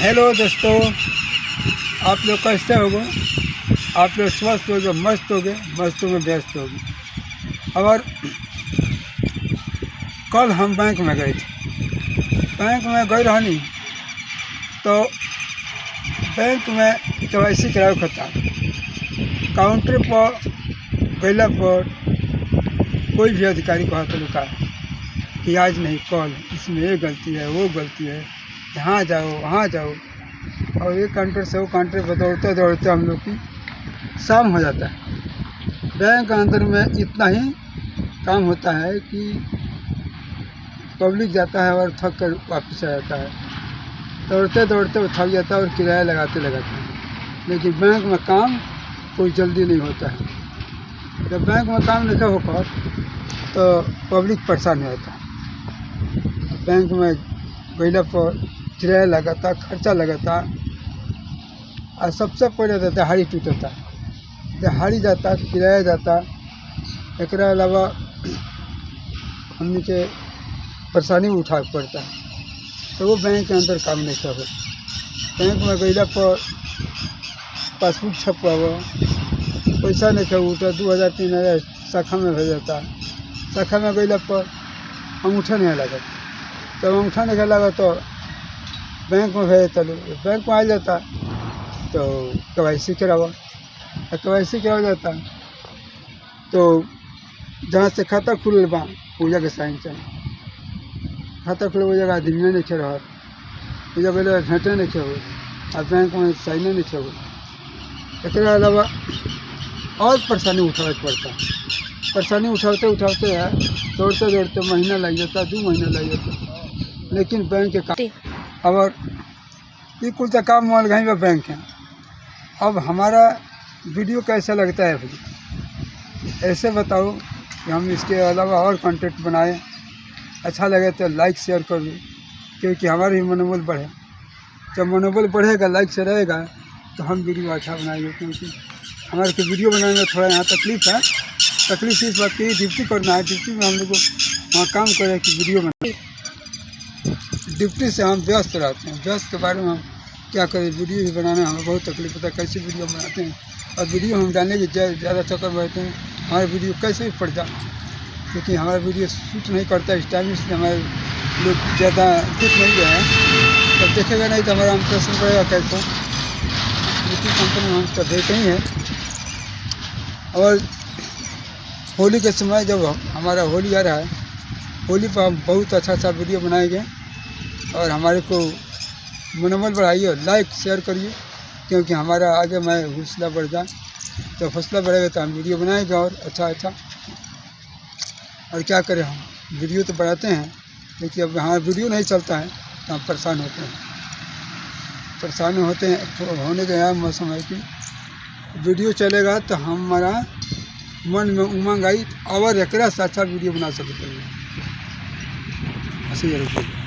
Hello दोस्तों, आप लोग कैसे होगे? आप लोग स्वस्थ होगे, मस्त होगे, मस्तों में व्यस्त होगे। और कल हम बैंक में गए थे। बैंक में गए रहनी तो बैंक में KYC करावे खता काउंटर पर गैला पर कोई भी अधिकारी कहा तो लुका कि आज नहीं कल, इसमें ये गलती है, वो गलती है, यहाँ जाओ वहाँ जाओ। और एक काउंटर से वो काउंटर पर दौड़ते दौड़ते हम लोग की शाम हो जाता है। बैंक के अंदर में इतना ही काम होता है कि पब्लिक जाता है और थक कर वापस आ जाता है। दौड़ते दौड़ते वो थक जाता है और किराया लगाते लगाते। लेकिन बैंक में काम कोई जल्दी नहीं होता है। जब बैंक में काम नहीं होकर तो पब्लिक परेशान हो जाता है। बैंक में गैला पर किराया लगाता, खर्चा लगाता, और सबसे पहले तो दिहाड़ी टूटता, दिहाड़ी जाता, किराया जाता। एक अलावा हमने के परेशानी उठा पड़ता है। तो वो बैंक के अंदर काम नहीं कर। बैंक में गैला पर पासबुक छपवाओ, पैसा नहीं कर उठा, 2000 3000 शाखा में भेज जाता। शाखा में गैला पर अंगूठा नहीं लगा, जब अंगूठा नहीं लगा तो बैंक में भेज देता। बैंक में आ जाता तो KYC करावा, KYC करावा जाता तो जहाँ से खाता खुलल बा वो जगह साइन चाहिए। खाता खुले वो जगह आदमी नहीं खे रहा, वो जगह घंटे नहीं खे हो, और बैंक में साइन नहीं खे हो। एक अलावा और परेशानी उठावे पड़ता। परेशानी उठाते उठाते है, दौड़ते दौड़ते महीना लग जाता, 2 महीना लग जाता। लेकिन बैंक के काम और ये कुल तो काम वाल गई बैंक है। अब हमारा वीडियो कैसा लगता है भाई, ऐसे बताओ कि हम इसके अलावा और कंटेंट बनाएं। अच्छा लगे तो लाइक शेयर कर दो, क्योंकि हमारा ही मनोबल बढ़े। जब मनोबल बढ़ेगा, लाइक से रहेगा, तो हम वीडियो अच्छा बनाएंगे। क्योंकि हमारे को वीडियो बनाने में थोड़ा यहाँ तकलीफ है। तकलीफ इस बात की, ड्यूटी करना है। ड्यूटी में हम लोग को वहाँ काम करें कि वीडियो बनाए। ड्यूटी से हम व्यस्त रहते हैं। व्यस्त के बारे में हम क्या करें, वीडियो भी बनाने में हमें बहुत तकलीफ होता है। कैसे वीडियो बनाते हैं और वीडियो हम डालने की ज़्यादा चक्कर रहते हैं, हमारे वीडियो कैसे भी पड़ जाए। लेकिन हमारा वीडियो शूट नहीं करता इस टाइम, इसलिए हमारे लोग ज़्यादा दिख नहीं गए हैं। तब देखेगा नहीं तो हमारा इंप्रेशन बढ़ेगा कैसे। यूट्यूब कंपनी में हम तो देखे ही हैं। और होली के समय जब हमारा होली आ रहा है, होली पर हम बहुत अच्छा वीडियो बनाएंगे। और हमारे को मनोबल बढ़ाइए, लाइक शेयर करिए, क्योंकि हमारा आगे में हौसला बढ़ जाए। तो हौसला बढ़ेगा तो हम वीडियो बनाएंगे और अच्छा। और क्या करें, हम वीडियो तो बनाते हैं, लेकिन अब हमारा वीडियो नहीं चलता है तो हम परेशान होते हैं। परेशान होते हैं होने का यह मौसम है कि वीडियो चलेगा तो हमारा मन में उमंग आई और एक से अच्छा वीडियो बना सकते हैं। ऐसे ही